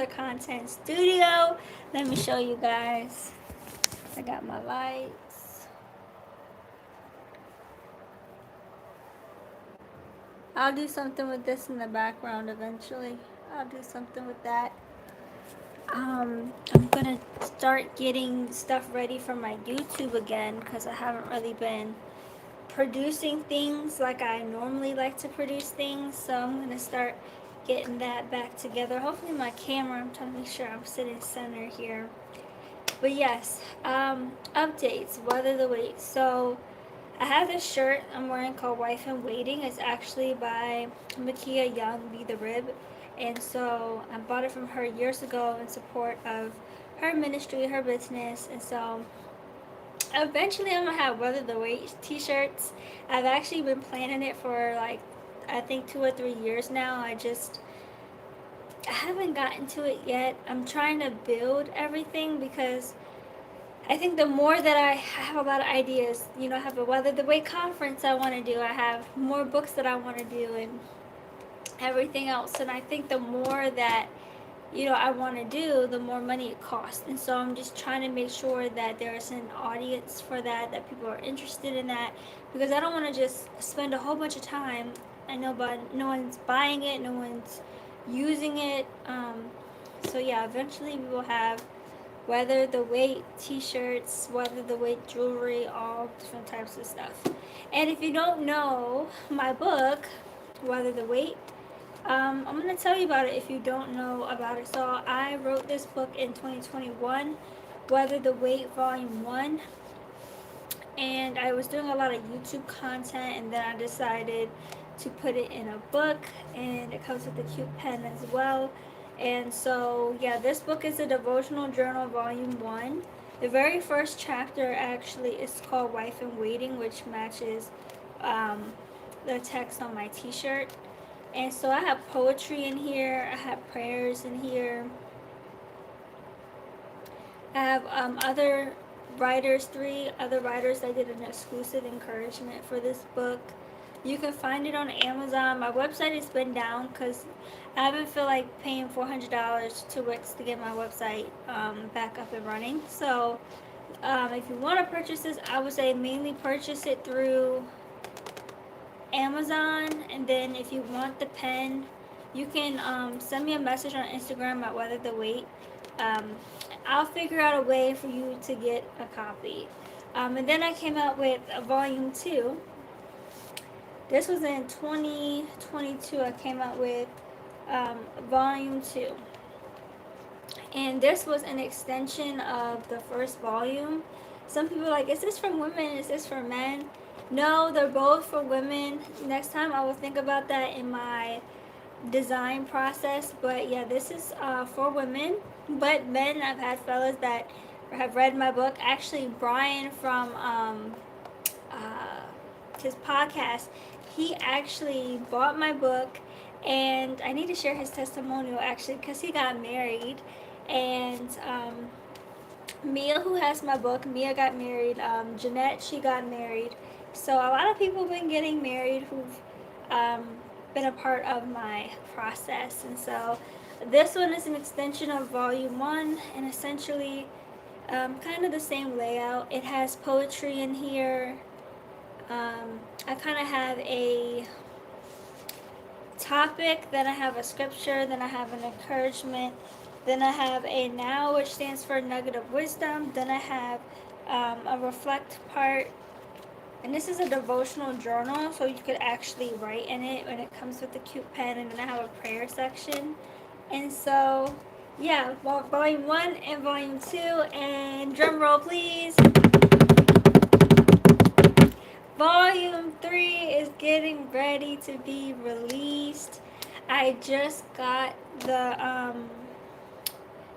the content studio. Let me show you guys. I got my lights. I'll do something with this in the background eventually. I'll do something with that. I'm gonna start getting stuff ready for my YouTube again because I haven't really been producing things like I normally like to produce things. So I'm gonna start getting that back together. Hopefully my camera, I'm trying to make sure I'm sitting center here. But yes, updates, Weather the Wait. So I have this shirt I'm wearing called Wife in Waiting. It's actually by Makia Young, Be the Rib. And so I bought it from her years ago in support of her ministry, her business. And so eventually I'm gonna have Weather the Wait t-shirts. I've actually been planning it for like, I think 2 or 3 years now. I haven't gotten to it yet. I'm trying to build everything because I think the more that I have a lot of ideas, I have a Weather the Wait conference I want to do. I have more books that I want to do and everything else. And I think the more that, I want to do, the more money it costs. And so I'm just trying to make sure that there's an audience for that people are interested in that. Because I don't want to just spend a whole bunch of time. I know, but no one's buying it, no one's using it. So yeah, eventually we will have Weather the Wait t-shirts, Weather the Wait jewelry, all different types of stuff. And if you don't know my book, Weather the Wait, I'm going to tell you about it if you don't know about it. So I wrote this book in 2021, Weather the Wait Volume 1. And I was doing a lot of YouTube content, and then I decided to put it in a book, and it comes with a cute pen as well. And so, yeah, this book is a devotional journal, volume 1. The very first chapter actually is called Wife in Waiting, which matches the text on my t-shirt. And so I have poetry in here, I have prayers in here, I have three other writers that did an exclusive encouragement for this book. You can find it on Amazon. My website has been down because I haven't feel like paying $400 to Wix to get my website back up and running. So if you want to purchase this, I would say mainly purchase it through Amazon. And then if you want the pen, you can send me a message on Instagram at Weather the Wait. I'll figure out a way for you to get a copy. And then I came out with a volume 2. This was in 2022. I came out with volume 2. And this was an extension of the first volume. Some people are like, is this for women? Is this for men? No, they're both for women. Next time I will think about that in my design process. But yeah, this is for women. But men, I've had fellas that have read my book. Actually, Brian from his podcast, he actually bought my book, and I need to share his testimonial actually because he got married. And Mia, who has my book, Mia got married. Jeanette, she got married. So a lot of people have been getting married who've been a part of my process. And so this one is an extension of volume 1, and essentially kind of the same layout. It has poetry in here. I kind of have a topic, then I have a scripture, then I have an encouragement, then I have a now, which stands for nugget of wisdom, then I have a reflect part. And this is a devotional journal, so you could actually write in it, and it comes with a cute pen. And then I have a prayer section. And so, yeah, volume 1 and volume 2. And drum roll, please. Volume 3 is getting ready to be released. I just got the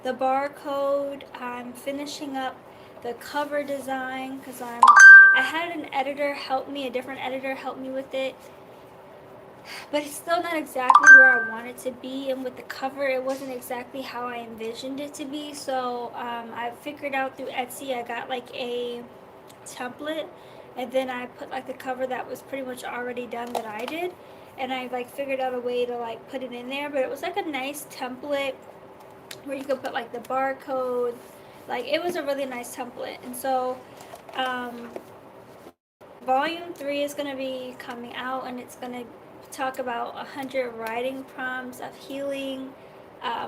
barcode. I'm finishing up the cover design because I had an editor help me, a different editor help me with it, but it's still not exactly where I want it to be. And with the cover, it wasn't exactly how I envisioned it to be. So I figured out through Etsy, I got like a template, and then I put like the cover that was pretty much already done that I did, and I like figured out a way to like put it in there. But it was like a nice template, where you could put like the barcode. Like it was a really nice template. And so um, volume 3 is going to be coming out, and it's going to talk about 100 writing prompts of healing,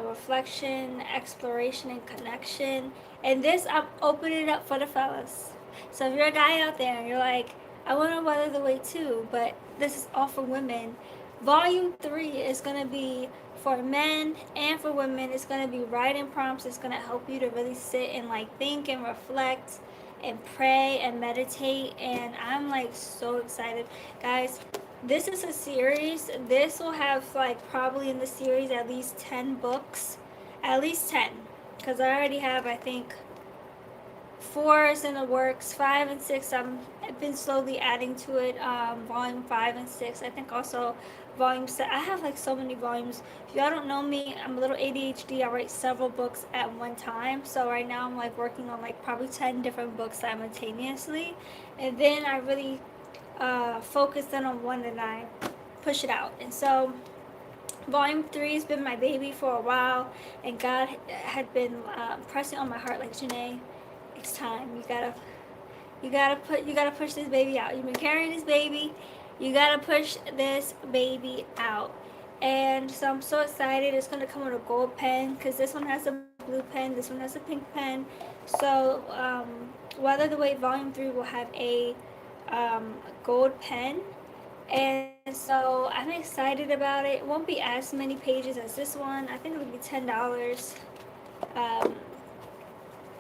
reflection, exploration, and connection. And this, I'm opening it up for the fellas. So if you're a guy out there and you're like, I want to weather the way too, but this is all for women, volume 3 is going to be for men and for women. It's going to be writing prompts. It's going to help you to really sit and like think and reflect and pray and meditate. And I'm like so excited, guys. This is a series. This will have like probably in the series at least 10 books, at least 10, because I already have, I think, 4 is in the works. 5 and 6, I've been slowly adding to it. Volume 5 and 6. I think also volume 7. I have like so many volumes. If y'all don't know me, I'm a little ADHD. I write several books at one time. So right now I'm like working on like probably 10 different books simultaneously. And then I really focus in on one and I push it out. And so volume 3 has been my baby for a while. And God had been pressing on my heart like, Janae, it's time. You gotta push this baby out. You've been carrying this baby. You gotta push this baby out. And so I'm so excited. It's gonna come with a gold pen because this one has a blue pen. This one has a pink pen. So Weather the Wait Volume 3 will have a gold pen. And so I'm excited about it. It won't be as many pages as this one. I think it'll be $10. Um,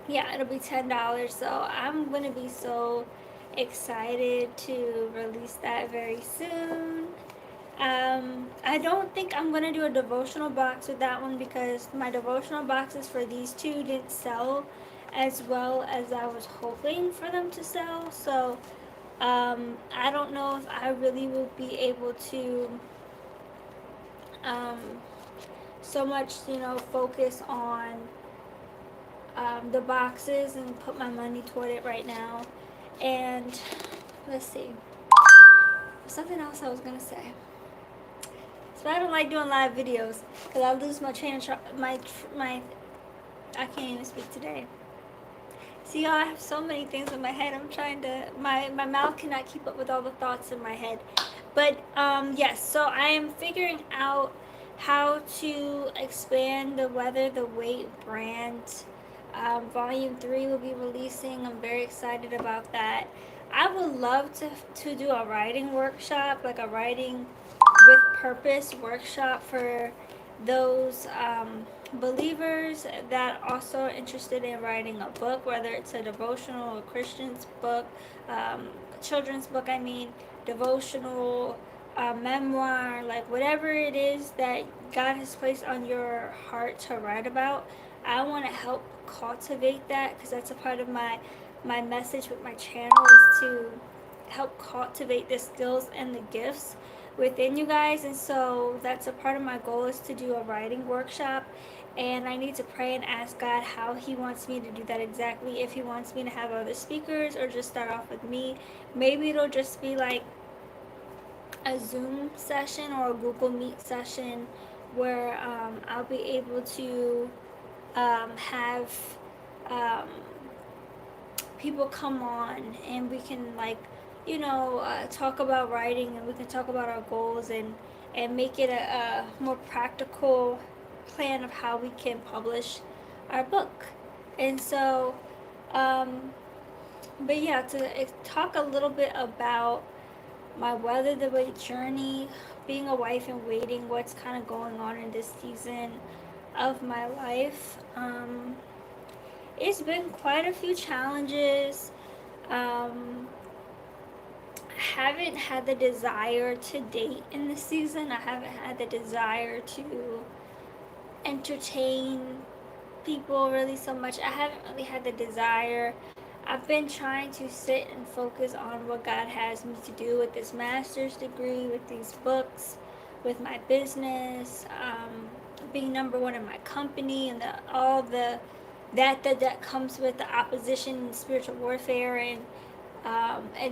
yeah, it'll be $10. So I'm gonna be so excited to release that very soon. I don't think I'm gonna do a devotional box with that one because my devotional boxes for these two didn't sell as well as I was hoping for them to sell. So I don't know if I really will be able to um, so much, focus on the boxes and put my money toward it right now. And let's see, something else I was gonna say. So I don't like doing live videos because I lose my train of my I can't even speak today. See, y'all, I have so many things in my head. I'm trying to my mouth cannot keep up with all the thoughts in my head. But yes, so I am figuring out how to expand the Weather the Wait brand. Volume 3 will be releasing. I'm very excited about that. I would love to do a writing workshop, like a writing with purpose workshop for those believers that also are interested in writing a book, whether it's a devotional, a Christian's book, children's book, devotional, memoir, like whatever it is that God has placed on your heart to write about. I want to help cultivate that because that's a part of my message with my channel is to help cultivate the skills and the gifts within you guys. And so that's a part of my goal is to do a writing workshop, and I need to pray and ask God how he wants me to do that exactly, if he wants me to have other speakers or just start off with me. Maybe it'll just be like a Zoom session or a Google Meet session where I'll be able to have people come on and we can talk about writing, and we can talk about our goals and make it a more practical plan of how we can publish our book. And so but yeah, to talk a little bit about my Weather the Wait journey, being a wife in waiting, what's kind of going on in this season of my life. It's been quite a few challenges. I haven't had the desire to date in this season. I haven't had the desire to entertain people really so much. I haven't really had the desire. I've been trying to sit and focus on what God has me to do with this master's degree, with these books, with my business, being number one in my company, and all the that comes with the opposition and spiritual warfare, and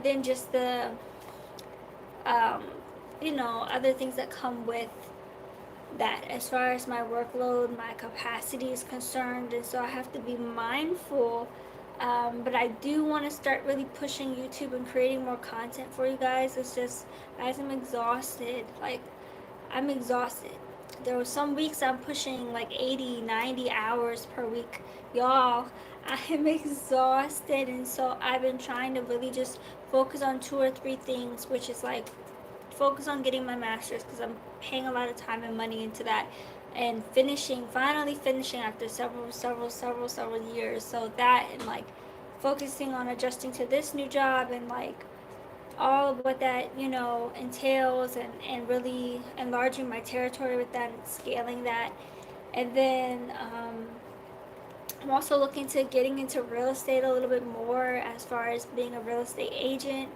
then just the other things that come with that as far as my workload, my capacity is concerned, and so I have to be mindful. But I do want to start really pushing YouTube and creating more content for you guys. It's just, guys, I'm exhausted. Like, I'm exhausted. There were some weeks I'm pushing like 80, 90 hours per week. Y'all, I am exhausted, and so I've been trying to really just focus on 2 or 3 things, which is like focus on getting my master's because I'm paying a lot of time and money into that, and finally finishing after several years. So that, and like focusing on adjusting to this new job, and like all of what that entails, and really enlarging my territory with that and scaling that. And then I'm also looking to getting into real estate a little bit more, as far as being a real estate agent,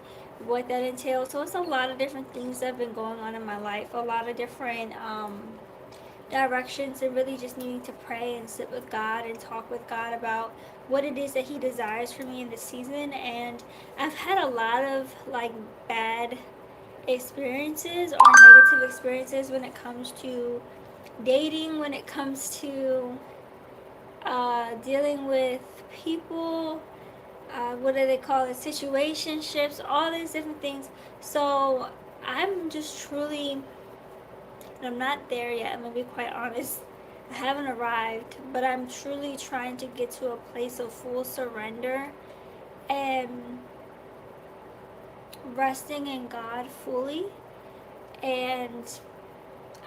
what that entails. So it's a lot of different things that have been going on in my life, a lot of different directions, and really just needing to pray and sit with God and talk with God about what it is that He desires for me in this season. And I've had a lot of like bad experiences or negative experiences when it comes to dating, when it comes to dealing with people, what do they call it, situationships, all these different things. So I'm just truly, and I'm not there yet, I'm gonna be quite honest. I haven't arrived, but I'm truly trying to get to a place of full surrender and resting in God fully. And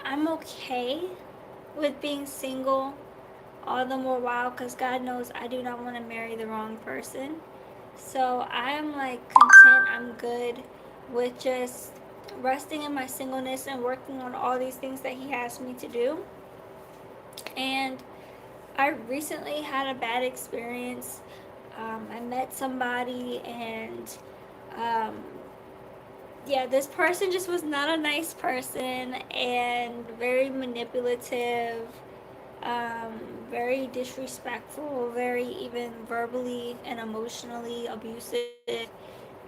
I'm okay with being single all the more while, because God knows I do not want to marry the wrong person. So I'm like content, I'm good with just resting in my singleness and working on all these things that He has me to do. And I recently had a bad experience. I met somebody, and um, yeah, this person just was not a nice person, and very manipulative, um, very disrespectful, very even verbally and emotionally abusive.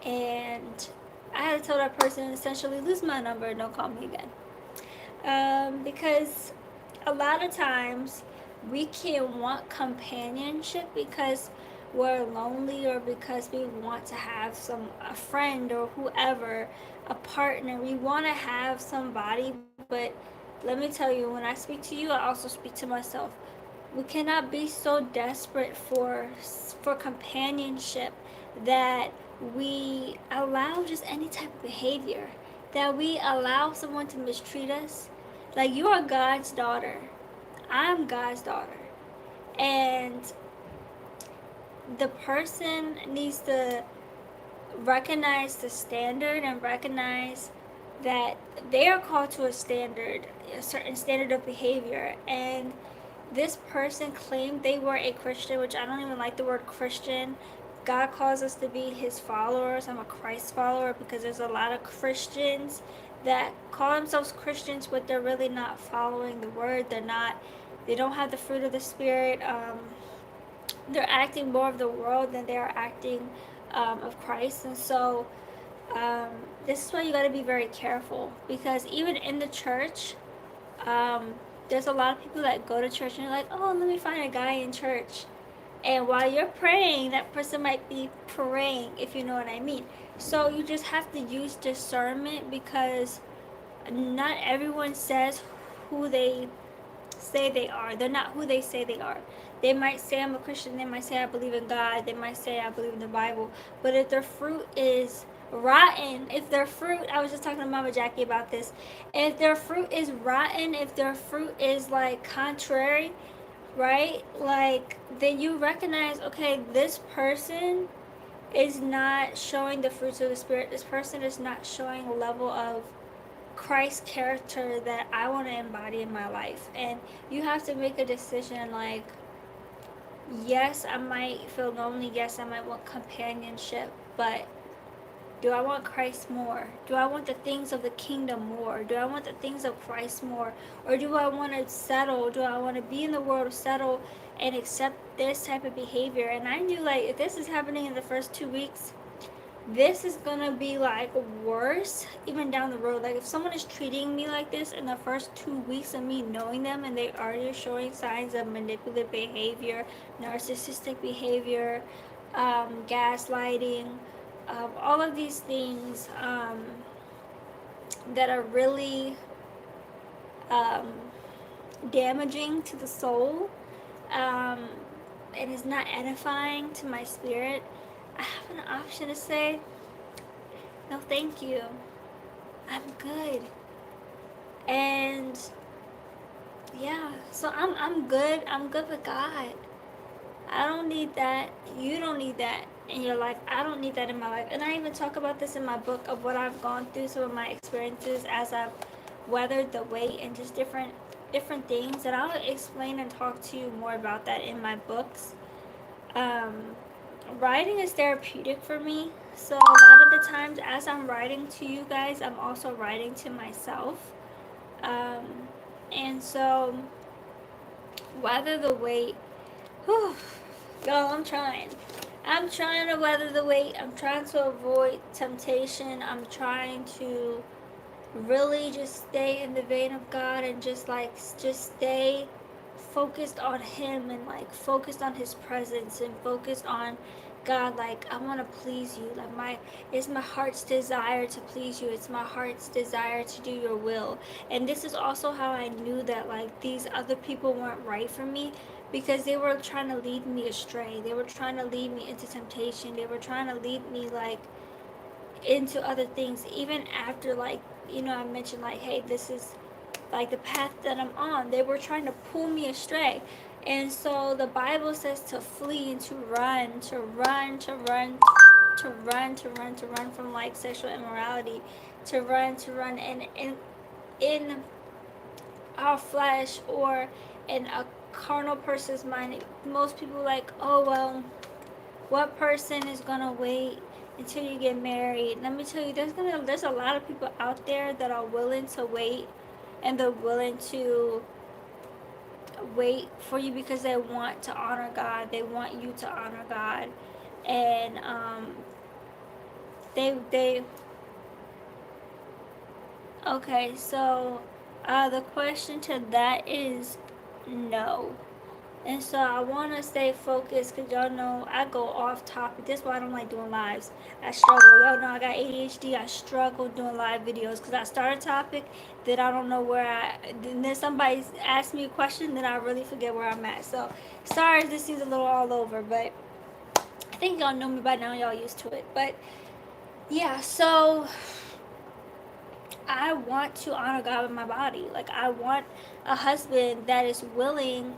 And I had to tell that person, essentially, lose my number and don't call me again. Because a lot of times we can want companionship because we're lonely, or because we want to have a friend or whoever, a partner. We want to have somebody, but let me tell you, when I speak to you, I also speak to myself. We cannot be so desperate for companionship that we allow just any type of behavior, that we allow someone to mistreat us. Like, you are God's daughter, I'm God's daughter, and the person needs to recognize the standard and recognize that they are called to a certain standard of behavior. And this person claimed they were a Christian, which I don't even like the word Christian. God calls us to be His followers. I'm a Christ follower, because there's a lot of Christians that call themselves Christians, but they're really not following the word. They don't have the fruit of the Spirit. They're acting more of the world than they are acting of Christ. And so um, this is why you got to be very careful, because even in the church, um, there's a lot of people that go to church and you're like, oh, let me find a guy in church. And while you're praying, that person might be praying, if you know what I mean. So you just have to use discernment, because not everyone says who they say they are. They're not who they say they are. They might say, I'm a Christian. They might say, I believe in God. They might say, I believe in the Bible. But if their fruit is rotten, I was just talking to Mama Jackie about this. If their fruit is rotten, if their fruit is like contrary, right? Like, then you recognize, okay, this person is not showing the fruits of the Spirit. This person is not showing a level of Christ's character that I want to embody in my life. And you have to make a decision, like, yes, I might feel lonely. Yes, I might want companionship. But do I want Christ more? Do I want the things of the kingdom more? Do I want the things of Christ more? Or do I want to settle? Do I want to be in the world, settle, and accept this type of behavior? And I knew, like, if this is happening in the first 2 weeks, this is gonna be like worse even down the road. Like if someone is treating me like this in the first 2 weeks of me knowing them and they already showing signs of manipulative behavior, narcissistic behavior, gaslighting, all of these things that are really um, damaging to the soul, um, and is not edifying to my spirit, I have an option to say, no, thank you. I'm good. And yeah, so I'm good. I'm good with God. I don't need that. You don't need that in your life. I don't need that in my life. And I even talk about this in my book of what I've gone through, some of my experiences as I've weathered the weight and just different things. And I'll explain and talk to you more about that in my books. Um, Writing is therapeutic for me. So a lot of the times as I'm writing to you guys, I'm also writing to myself. Um, and so weather the weight. Whew, y'all, I'm trying. I'm trying to weather the weight. I'm trying to avoid temptation. I'm trying to really just stay in the vein of God and just stay focused on Him and like focused on His presence and focused on God. Like I want to please you. Like it's my heart's desire to please you. It's my heart's desire to do your will. And this is also how I knew that like these other people weren't right for me, because they were trying to lead me astray. They were trying to lead me into temptation. They were trying to lead me like into other things, even after like, I mentioned like, hey, this is like the path that I'm on. They were trying to pull me astray. And so the Bible says to flee and to run, to run, to run, to run, to run, to run from like sexual immorality, to run, and in our flesh or in a carnal person's mind, most people like, oh well, what person is gonna wait until you get married? Let me tell you, there's a lot of people out there that are willing to wait, and they're willing to wait for you because they want to honor God. They want you to honor God, and they okay. So the question to that is no. And so I want to stay focused because y'all know I go off topic. That's why I don't like doing lives. I struggle. Y'all know I got ADHD. I struggle doing live videos because I start a topic that I don't know then somebody asks me a question, then I really forget where I'm at. So sorry if this seems a little all over, but I think y'all know me by now. Y'all used to it. But yeah, so I want to honor God with my body. Like I want a husband that is willing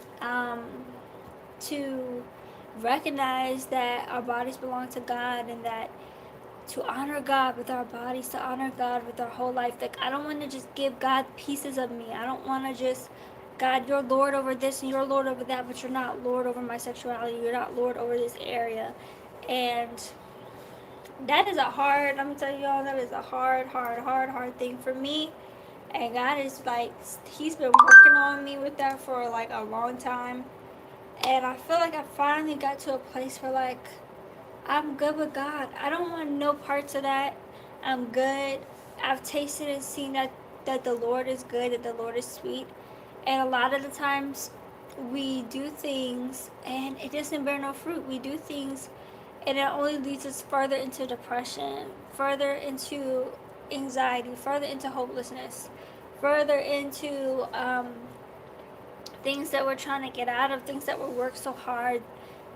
to recognize that our bodies belong to God, and that to honor God with our bodies, to honor God with our whole life. Like I don't want to just give God pieces of me. I don't want to just, God, you're Lord over this and you're Lord over that, but you're not Lord over my sexuality. You're not Lord over this area. And that is let me tell y'all, that is a hard thing for me. And God is like, He's been working on me with that for like a long time. And I feel like I finally got to a place where like I'm good with God. I don't want no parts of that. I'm good. I've tasted and seen that the Lord is good, that the Lord is sweet. And a lot of the times we do things and it doesn't bear no fruit. We do things and it only leads us further into depression, further into anxiety, further into hopelessness, further into things that we're trying to get out of, things that we work so hard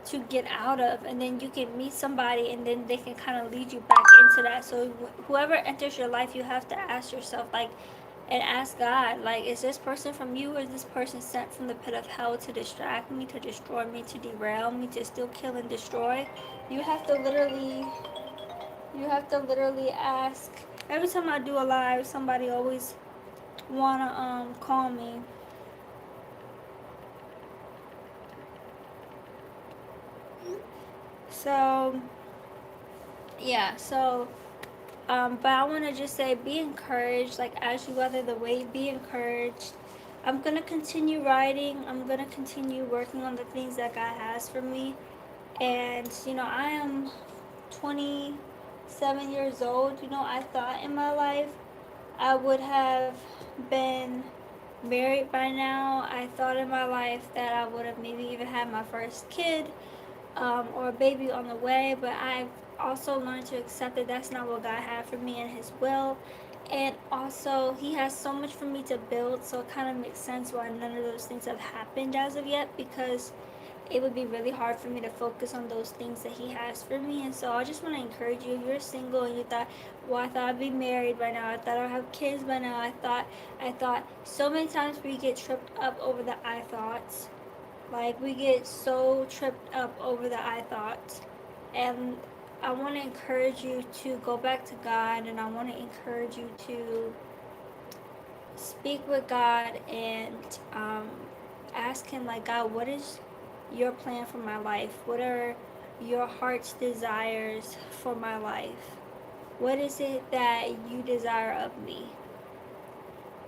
to get out of. And then you can meet somebody and then they can kind of lead you back into that. So whoever enters your life, you have to ask yourself like, and ask God, like, is this person from you, or is this person sent from the pit of hell to distract me, to destroy me, to derail me, to still kill and destroy? You have to literally ask. Every time I do a live, somebody always wanna call me. So yeah, but I want to just say, be encouraged. Like as you weather the weight, be encouraged. I'm gonna continue writing. I'm gonna continue working on the things that God has for me. And I am 20 7 years old, I thought in my life I would have been married by now. I thought in my life that I would have maybe even had my first kid, or a baby on the way, but I've also learned to accept that that's not what God had for me in His will. And also, He has so much for me to build, so it kind of makes sense why none of those things have happened as of yet, because it would be really hard for me to focus on those things that He has for me. And so I just want to encourage you, if you're single and you thought, well, I thought I'd be married by now, I thought I'd have kids by now, I thought so many times we get tripped up over the I thoughts. Like, we get so tripped up over the I thoughts. And I want to encourage you to go back to God, and I want to encourage you to speak with God and ask Him, like, God, what is your plan for my life? What are your heart's desires for my life? What is it that you desire of me?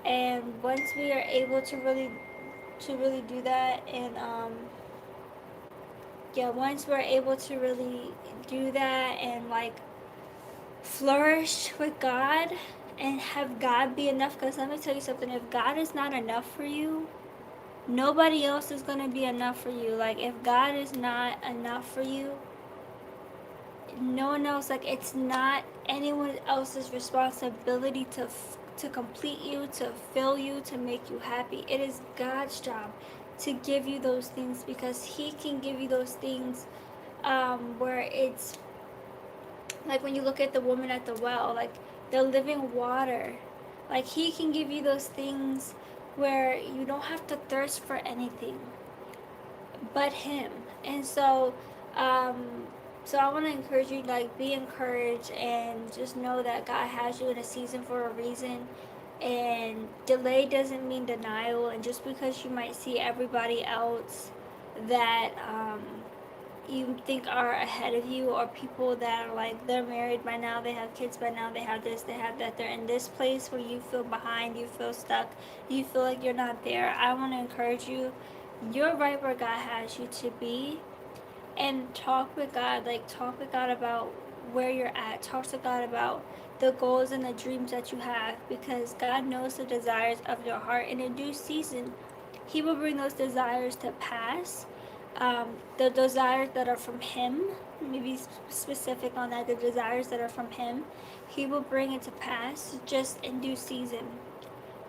And once we are able to really do that, and once we're able to really do that and like flourish with God and have God be enough, because let me tell you something, if God is not enough for you, nobody else is going to be enough for you. Like, if God is not enough for you, no one else, like, it's not anyone else's responsibility to complete you, to fill you, to make you happy. It is God's job to give you those things, because He can give you those things where it's like when you look at the woman at the well, like the living water, like He can give you those things where you don't have to thirst for anything but Him. And um, so I want to encourage you, like, be encouraged and just know that God has you in a season for a reason. And delay doesn't mean denial. And just because you might see everybody else that you think are ahead of you, or people that are like, they're married by now, they have kids by now, they have this, they have that, they're in this place where you feel behind, you feel stuck, you feel like you're not there, I want to encourage you, you're right where God has you to be. And talk with God, like, talk with God about where you're at, talk to God about the goals and the dreams that you have, because God knows the desires of your heart, and in due season He will bring those desires to pass. The desires that are from Him, maybe specific on that, the desires that are from Him, He will bring it to pass just in due season.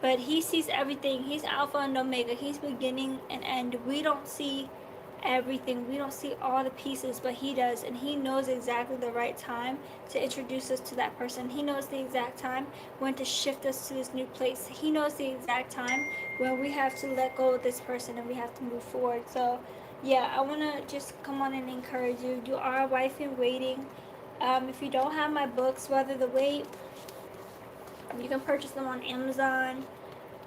But He sees everything. He's Alpha and Omega. He's beginning and end. We don't see everything. We don't see all the pieces, but He does. And He knows exactly the right time to introduce us to that person. He knows the exact time when to shift us to this new place. He knows the exact time when we have to let go of this person and we have to move forward. So, yeah, I want to just come on and encourage you. You are a wife in waiting. If you don't have my books, Weather the Wait, you can purchase them on Amazon.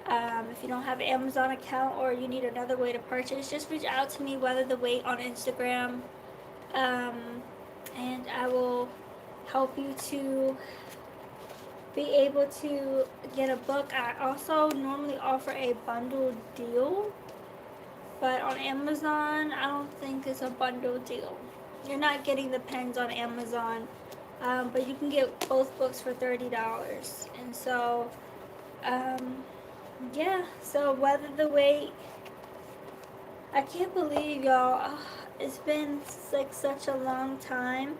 If you don't have an Amazon account, or you need another way to purchase, just reach out to me, Weather the Wait, on Instagram, um, and I will help you to be able to get a book. I also normally offer a bundle deal, but on Amazon, I don't think it's a bundle deal. You're not getting the pens on Amazon, but you can get both books for $30. And so, yeah, so Weather the Wait, I can't believe, y'all, it's been like such a long time.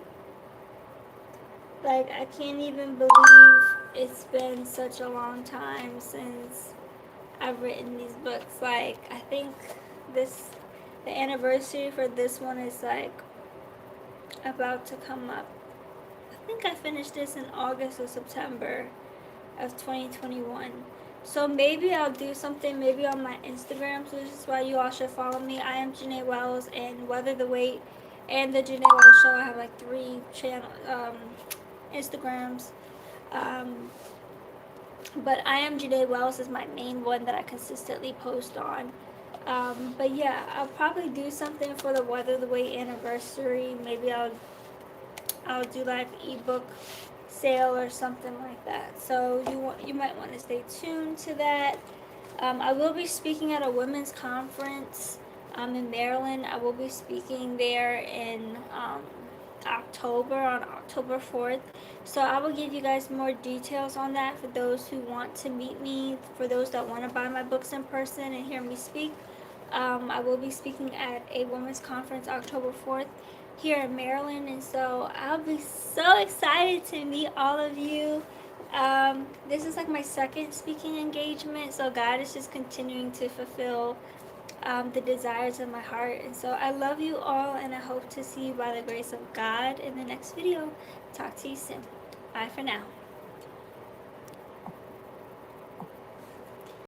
Like, I can't even believe it's been such a long time since I've written these books. Like, I think the anniversary for this one is like about to come up. I think I finished this in August or September of 2021. So maybe I'll do something maybe on my Instagram. So this is why you all should follow me. I am Janae Wells, and Weather the Wait and the Janae Wells Show. I have like 3 Instagrams. But I am Janae Wells is my main one that I consistently post on. But yeah, I'll probably do something for the Weather the Wait anniversary. Maybe I'll do like ebook sale or something like that. So you might want to stay tuned to that. I will be speaking at a women's conference in Maryland. I will be speaking there in October, on October 4th. So I will give you guys more details on that for those who want to meet me, for those that want to buy my books in person and hear me speak. I will be speaking at a women's conference October 4th here in Maryland, and so I'll be so excited to meet all of you. This is like my second speaking engagement, so God is just continuing to fulfill the desires of my heart. And so I love you all, and I hope to see you by the grace of God in the next video. Talk to you soon. Bye for now.